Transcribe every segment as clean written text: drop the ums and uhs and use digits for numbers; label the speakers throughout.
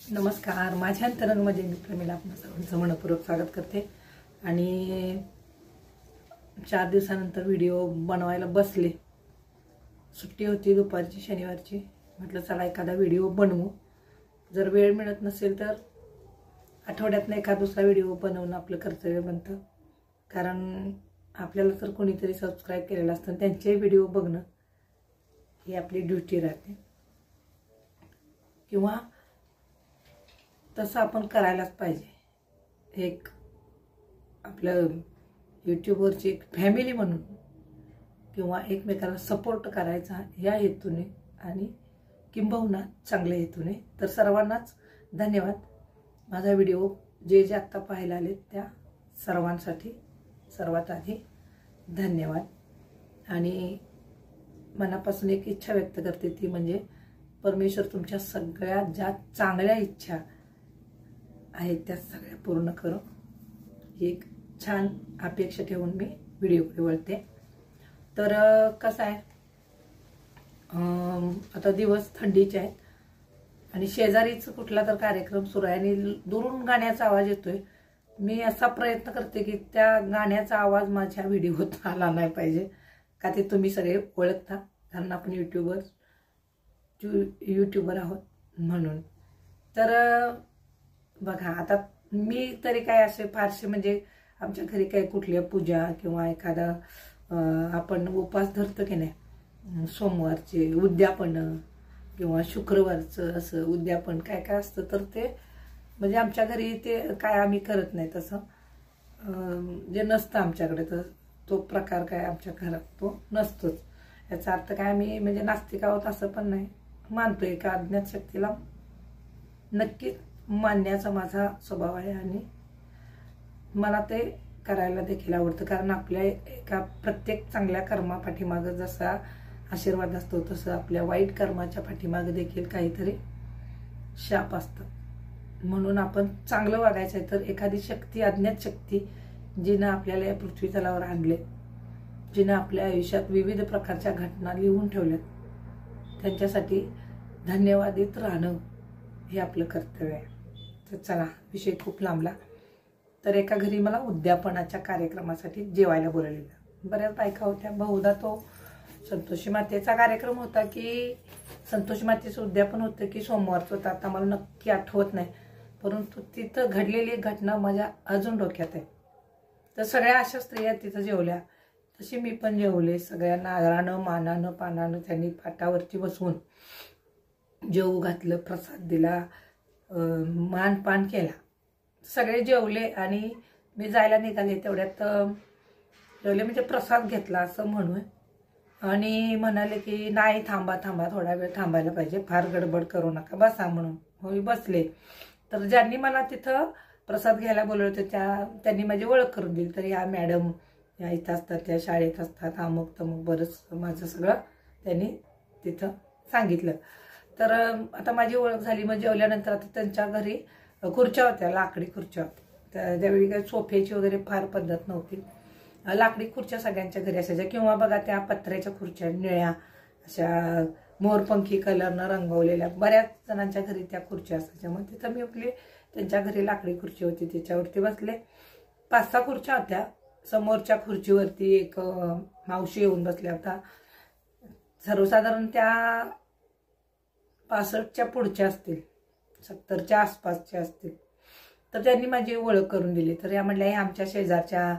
Speaker 1: नमस्कार, माझ्या अंतरंगमध्ये मी प्रमिला आपणा सर्वांचं मनपूर्वक स्वागत करते। आणि 4 दिवसानंतर व्हिडिओ बनवायला बसले। सुट्टी होती दुपारची शनिवारची, म्हटलं चला एखादा व्हिडिओ बनवू। जर वेळ मिळत नसेल तर आठवड्यातनं एखादा दुसरा व्हिडिओ बनवणं आपलं कर्तव्य बनतं, कारण आपल्याला तर कोणीतरी सबस्क्राइब केलेलं असतं, त्यांचे व्हिडिओ बघणं ही आपली ड्युटी राहते, किंवा तसं आपण करायलाच पाहिजे। एक आपलं यूट्यूबवरची एक फॅमिली म्हणून किंवा एकमेकाला सपोर्ट करायचा या हेतूने आणि किंबहुना चांगल्या हेतूने। तर सर्वांनाच धन्यवाद। माझा व्हिडिओ जे आत्ता पाहायला आले त्या सर्वांसाठी सर्वात आधी धन्यवाद। आणि मनापासून एक इच्छा व्यक्त करते, ती म्हणजे परमेश्वर तुमच्या सगळ्या ज्या चांगल्या इच्छा आहेत त्या सगळ्या पूर्ण करो, एक छान अपेक्षा ठेवून मी व्हिडिओकडे वळते। तर कसं आहे, आता दिवस थंडीचे आहेत आणि शेजारीच कुठला तर कार्यक्रम सुरू आहे आणि दुरून गाण्याचा आवाज येतोय। मी असा प्रयत्न करते की त्या गाण्याचा आवाज माझ्या व्हिडिओत आला नाही पाहिजे, का ते तुम्ही सगळे ओळखता, कारण आपण यूट्यूबर आहोत म्हणून। तर बघा, आता मी तरी काय असे फारसे म्हणजे आमच्या घरी काही कुठल्या पूजा किंवा एखादा आपण उपवास धरतो की नाही, सोमवारचे उद्यापन किंवा शुक्रवारचं असं उद्यापन काय काय असतं, तर ते म्हणजे आमच्या घरी ते काय आम्ही करत नाही। तसं जे नसतं आमच्याकडे, तर तो प्रकार काय आमच्या घरात तो नसतोच। याचा अर्थ काय आम्ही म्हणजे नास्तिक आहोत असं पण नाही, मानतोय का अज्ञात शक्तीला नक्कीच मानण्याचा माझा स्वभाव आहे आणि मला ते करायला देखील आवडतं, कारण आपल्या एका प्रत्येक चांगल्या कर्मा पाठीमागे जसा आशीर्वाद असतो, तसं आपल्या वाईट कर्माच्या पाठीमागे देखील काहीतरी शाप असतात। म्हणून आपण चांगलं वागायचं आहे, तर एखादी शक्ती, अज्ञात शक्ती जिनं आपल्याला या पृथ्वी तलावर आणले, जिनं आपल्या आयुष्यात विविध प्रकारच्या घटना लिहून ठेवल्यात, त्यांच्यासाठी धन्यवादित राहणं हे आपलं कर्तव्य आहे। तर चला, विषय खूप लांबला। तर एका घरी मला उद्यापनाच्या कार्यक्रमासाठी जेवायला बोलवलेलं। बऱ्याच बायका होत्या, बहुधा तो संतोषी मातेचा कार्यक्रम होता की संतोषी मातेचं उद्यापन होतं की सोमवारचं होतं, आता मला नक्की आठवत नाही, परंतु तिथं घडलेली एक घटना माझ्या अजून डोक्यात आहे। तर सगळ्या अशा स्त्रिया तिथं जेवल्या, तशी मी पण जेवले। सगळ्यांना आदरानं मानानं पानानं त्यांनी पाटावरती बसवून जेवू घातलं, प्रसाद दिला, मानपान केला, सगळे जेवले आणि मी जायला निघाले तेवढ्यात जेवले म्हणजे प्रसाद घेतला असं म्हणून, आणि म्हणाले की नाही थांबा थांबा, थोडा वेळ थांबायला पाहिजे, फार गडबड करू नका, बसा म्हणून। होय बसले। तर ज्यांनी मला तिथं प्रसाद घ्यायला बोलवलं होतं त्यांनी माझी ओळख करून दिली। तर या मॅडम या इथं असतात, त्या शाळेत असतात, अमुक तमुक बरंच माझं सगळं त्यांनी तिथं सांगितलं। तर आता माझी ओळख झाली। मग जेवल्यानंतर आता त्यांच्या घरी खुर्च्या होत्या, लाकडी खुर्च्या होत्या। त्यावेळी काही सोफ्याची वगैरे फार पद्धत नव्हती, लाकडी खुर्च्या सगळ्यांच्या घरी असायच्या, किंवा बघा त्या पत्र्याच्या खुर्च्या निळ्या अशा मोरपंखी कलरनं रंगवलेल्या बऱ्याच जणांच्या घरी त्या खुर्च्या असायच्या। मग तिथं मी आपली त्यांच्या घरी लाकडी खुर्ची होती, त्याच्यावरती बसले। 5-6 खुर्च्या होत्या। समोरच्या खुर्चीवरती एक मावशी येऊन बसल्या होत्या, सर्वसाधारण त्या 65च्या पुढच्या असतील, 70च्या आसपासच्या असतील। तर त्यांनी माझी ओळख करून दिली। तर या म्हणल्या, हे आमच्या शेजारच्या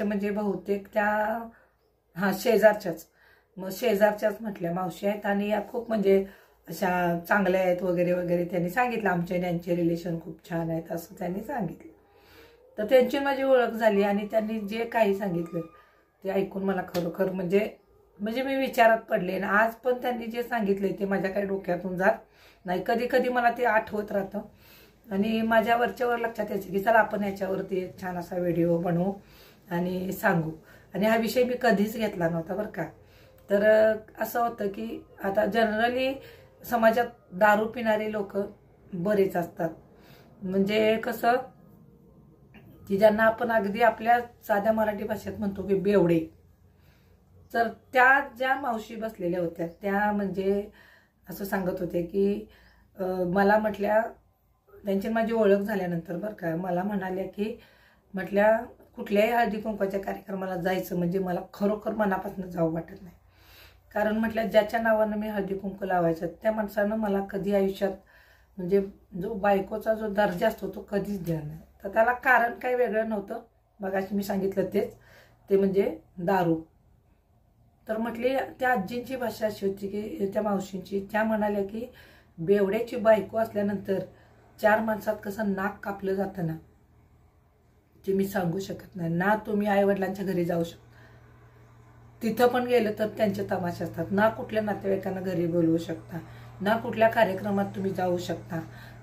Speaker 1: म्हणजे बहुतेक त्या शेजारच्याच, मग शेजारच्याच म्हटल्या मावशी आहेत आणि या खूप म्हणजे अशा चांगल्या आहेत वगैरे वगैरे त्यांनी सांगितलं। आमच्या त्यांचे रिलेशन खूप छान आहेत असं त्यांनी सांगितलं। तर त्यांची माझी ओळख झाली आणि त्यांनी जे काही सांगितलं ते ऐकून मला खरोखर म्हणजे मी विचारात पडले। आणि आज पण त्यांनी जे सांगितले ते माझ्या काही डोक्यातून जात नाही, कधी कधी मला ते आठवत राहतं आणि माझ्या वरच्यावर लक्षात यायचं की चला आपण याच्यावरती एक छान असा व्हिडिओ बनवू आणि सांगू। आणि हा विषय मी कधीच घेतला नव्हता बरं का। तर असं होतं की आता जनरली समाजात दारू पिणारे लोक बरेच असतात, म्हणजे कसं की ज्यांना आपण अगदी आपल्या साध्या मराठी भाषेत म्हणतो की बेवडे। तर त्या ज्या मावशी बसलेल्या होत्या त्या म्हणजे असं सांगत होते की मला म्हटल्या, त्यांची माझी ओळख झाल्यानंतर बरं का, मला म्हणाल्या की म्हटल्या कुठल्याही हळदी कुंकवाच्या कार्यक्रमाला जायचं म्हणजे मला खरोखर मनापासून जावं वाटत नाही. कारण म्हटल्या ज्याच्या नावानं मी हळदी कुंकू लावायचं त्या माणसानं मला कधी आयुष्यात म्हणजे जो बायकोचा जो दर्जा असतो तो कधीच दिला नाही. तर त्याला कारण काही वेगळं नव्हतं, मगाशी मी सांगितलं तेच, ते म्हणजे दारू. तर म्हटले त्या आजींची भाषा अशी होती की त्या मावशींची, त्या म्हणाल्या की बेवड्याची बायको असल्यानंतर 4 माणसात कसं नाक कापलं जातं ना, ते मी सांगू शकत नाही. ना तुम्ही आईवडिलांच्या घरी जाऊ शकता, तिथं पण गेलं तर त्यांचे तमाशे असतात, ना कुठल्या नातेवाईकांना घरी बोलवू शकता, ना कुठल्या कार्यक्रमात तुम्ही जाऊ शकता.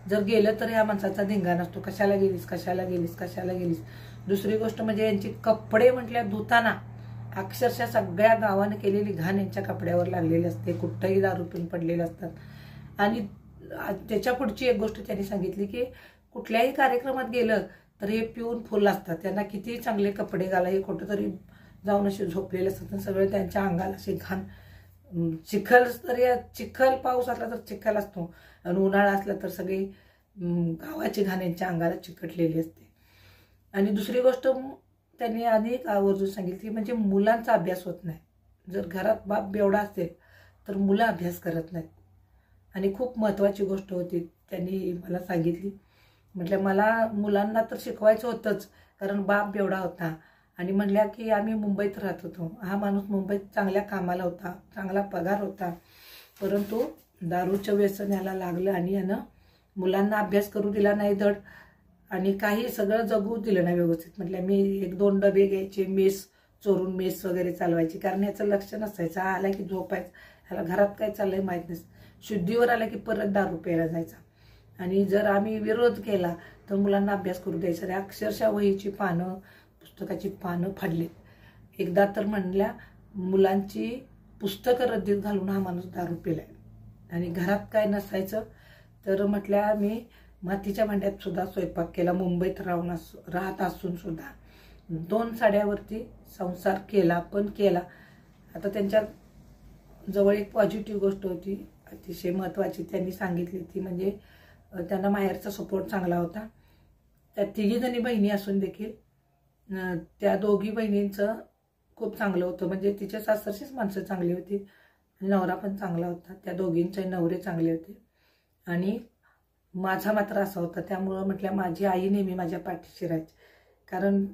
Speaker 1: जर गेलं तर या माणसाचा धिंगाणा असतो, कशाला गेलीस, कशाला गेलीस, कशाला गेलीस. दुसरी गोष्ट म्हणजे यांची कपडे म्हटल्या धुताना अक्षरशः सगळ्या गावाने केलेली घाण यांच्या कपड्यावर लागलेली असते, कुठंही दारू पिऊन पडलेले असतात. आणि त्याच्या पुढची एक गोष्ट त्यांनी सांगितली की कुठल्याही कार्यक्रमात गेलं तर हे पिऊन फुल असतात, त्यांना किती चांगले कपडे घाला, हे कुठंतरी जाऊन असे झोपलेले असतात, सगळे त्यांच्या अंगाला असे घाण, चिखल तर चिखल, पाऊस असला तर चिखल असतो आणि उन्हाळा असला तर सगळी गावाची घाण यांच्या अंगाला चिकटलेली असते. आणि दुसरी गोष्ट त्यांनी अनेक आवर्जून सांगितली म्हणजे मुलांचा अभ्यास होत नाही. जर घरात बाप बेवडा असेल तर मुलं अभ्यास करत नाहीत. आणि खूप महत्त्वाची गोष्ट होती त्यांनी मला सांगितली, म्हटलं मला मुलांना तर शिकवायचं होतंच कारण बाप बेवडा होता. आणि म्हणल्या की आम्ही मुंबईत राहत होतो, हा माणूस मुंबईत चांगल्या कामाला होता, चांगला पगार होता, परंतु दारूच्या व्यसन याला लागलं आणि यानं मुलांना अभ्यास करू दिला नाही धड, आणि काही सगळं जगू दिलं नाही व्यवस्थित. म्हटलं मी 1-2 डबे घ्यायचे, मेस चोरून मेस वगैरे चालवायची, कारण याचं लक्ष नसायचं. हा आला की झोपायचं, ह्याला घरात काय चाललंय माहीत नाही. शुद्धीवर आला की परत दारू प्यायला जायचा. आणि जर आम्ही विरोध केला तर मुलांना अभ्यास करू द्यायचा नाही. अक्षरशः वहीची पानं, पुस्तकाची पानं फाडलीत. एकदा तर म्हणल्या मुलांची पुस्तकं रद्दीत घालून हा माणूस दारू पिलाय. आणि घरात काय नसायचं तर म्हटल्या मी मातीच्या भांड्यात सुद्धा स्वयंपाक केला, मुंबईत राहत असून सुद्धा 2 साड्यावरती संसार केला, पण केला. आता त्यांच्या जवळ एक पॉझिटिव्ह गोष्ट होती अतिशय महत्त्वाची त्यांनी सांगितली, ती म्हणजे त्यांना माहेरचा सपोर्ट चांगला होता. त्या 3 जणी बहिणी असून देखील त्या दोघी बहिणींचं खूप चांगलं होतं, म्हणजे तिच्या सासरचीच माणसं चांगली होती आणि नवरा पण चांगला होता, त्या दोघींचे नवरे चांगले होते. आणि माझा मात्र असा होता, त्यामुळं म्हटल्या माझी आई नेहमी माझ्या पाठीशी राहायची, कारण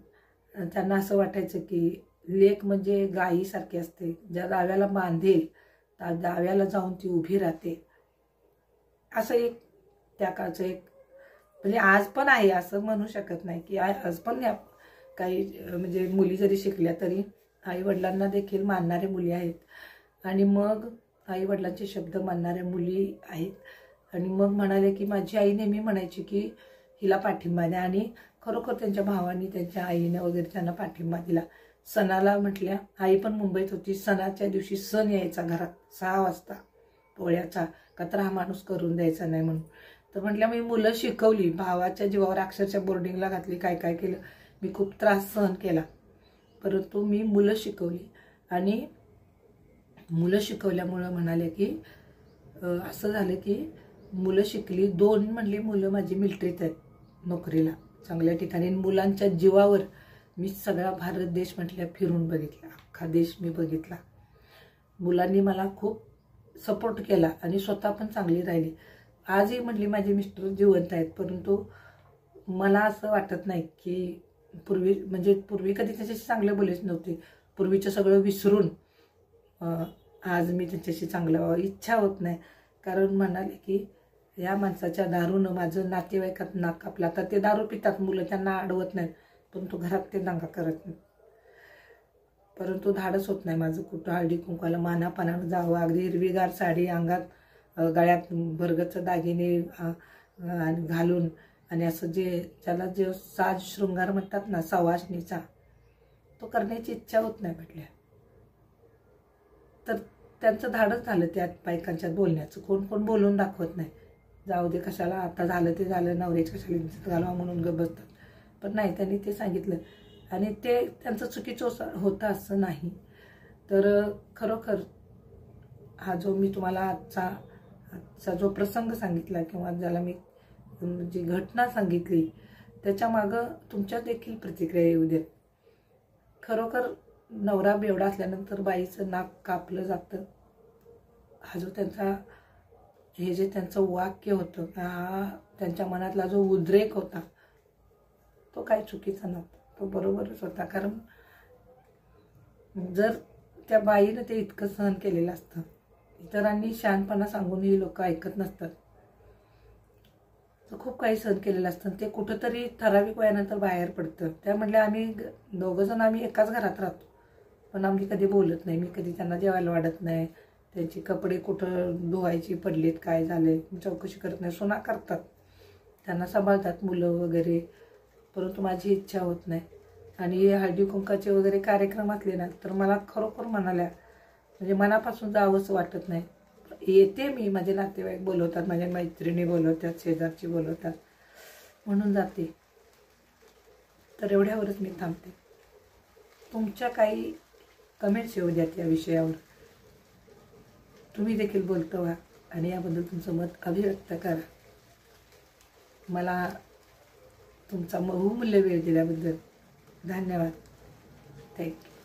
Speaker 1: त्यांना असं वाटायचं की लेक म्हणजे गायीसारखी असते, ज्या दाव्याला बांधेल त्या दाव्याला जाऊन ती उभी राहते. असं एक त्या काळचं एक म्हणजे आज पण आहे असं म्हणू शकत नाही की आज पण काही म्हणजे मुली जरी शिकल्या तरी आई वडिलांना देखील मानणारे मुली आहेत. आणि मग आई वडिलांचे शब्द मानणाऱ्या मुली आहेत. आणि मग म्हणाले की माझी आई नेहमी म्हणायची की हिला पाठिंबा द्या, आणि खरोखर त्यांच्या भावानी त्यांच्या आईने वगैरे त्यांना पाठिंबा दिला. सणाला म्हटल्या, आई पण मुंबईत होती, सणाच्या दिवशी सण यायचा घरात 6 वाजता पोळ्याचा, का तर हा माणूस करून द्यायचा नाही म्हणून. तर म्हटल्या मी मुलं शिकवली, भावाच्या जीवावर अक्षरशः बोर्डिंगला घातली, काय काय केलं, मी खूप त्रास सहन केला, परंतु मी मुलं शिकवली. आणि मुलं शिकवल्यामुळं म्हणाले की असं झालं की मुलं शिकली, 2 म्हणली मुलं माझी मिलिटरीत आहेत नोकरीला चांगल्या ठिकाणी. मुलांच्या जीवावर मी सगळा भारत देश म्हटल्या फिरून बघितला, अख्खा देश मी बघितला. मुलांनी मला खूप सपोर्ट केला आणि स्वतः पण चांगली राहिली. आजही म्हटली माझे मिस्टर जिवंत आहेत, परंतु मला असं वाटत नाही की पूर्वी कधी त्याच्याशी चांगले बोलायचे नव्हते, पूर्वीचं सगळं विसरून आज मी त्यांच्याशी चांगलं व्हावं इच्छा होत नाही. कारण म्हणाले की या माणसाच्या दारूनं माझं नातेवाईकात नाक कापलं. आता ते दारू पितात मुलं, त्यांना अडवत नाहीत, परंतु घरात ते दंगा करत नाही. परंतु धाडस होत नाही माझं कुठं हळदी कुंकवाला मानापानानं जावं, अगदी हिरवीगार साडी अंगात, गळ्यात भरगतचं दागिने घालून, आणि असं ज्याला जे साज शृंगार म्हणतात ना सवासणीचा, तो करण्याची इच्छा होत नाही म्हटल्या. तर त्यांचं धाडस झालं त्या बायकांच्यात बोलण्याचं. कोण कोण बोलून दाखवत नाही, जाऊ दे कशाला, आता झालं ते झालं, नवऱ्याची कशाला इज्जत घालवा म्हणून गप्प बसतात. पण नाही, त्यांनी ते सांगितलं आणि ते त्यांचं चुकीचं होतं असं नाही. तर खरोखर हा जो मी तुम्हाला आजचा आजचा जो प्रसंग सांगितला किंवा ज्याला मी जी घटना सांगितली त्याच्या मागं तुमच्या देखील प्रतिक्रिया येऊ देत. खरोखर नवरा बेवडा असल्यानंतर बाईचं नाक कापलं जातं, हा जो त्यांचा हे जे त्यांचं वाक्य होतं, हा त्यांच्या मनातला जो उद्रेक होता तो काही चुकीचा नव्हता, तो बरोबरच होता. कारण जर त्या बाईनं ते इतकं सहन केलेलं असतं, इतरांनी शहाणपणा सांगूनही लोक ऐकत नसतात, तर खूप काही सहन केलेलं असतं. ते कुठंतरी ठराविक वयानंतर बाहेर पडतं. त्या म्हटल्या आम्ही दोघंजण आम्ही एकाच घरात राहतो, पण आम्ही कधी बोलत नाही, मी कधी त्यांना जेवायला वाढत नाही, त्यांची कपडे कुठं धुवायची पडलेत काय झाले चौकशी करत नाही. सुना करतात, त्यांना सांभाळतात मुलं वगैरे, परंतु माझी इच्छा होत नाही. आणि हळदी कुंकाचे वगैरे कार्यक्रम असले ना तर मला खरोखर म्हणाल्या म्हणजे मनापासून जावंसं वाटत नाही. येते मी, माझे नातेवाईक बोलवतात, माझ्या मैत्रिणी बोलवतात, शेजारची बोलवतात म्हणून जाते. तर एवढ्यावरच मी थांबते. तुमच्या काही कमेंट्स येऊ द्यात या विषयावर, तुम्ही देखील बोलतो व्हा आणि याबद्दल तुमचं मत अभिव्यक्त करा. मला तुमचा बहुमूल्य वेळ दिल्याबद्दल धन्यवाद. थँक्यू.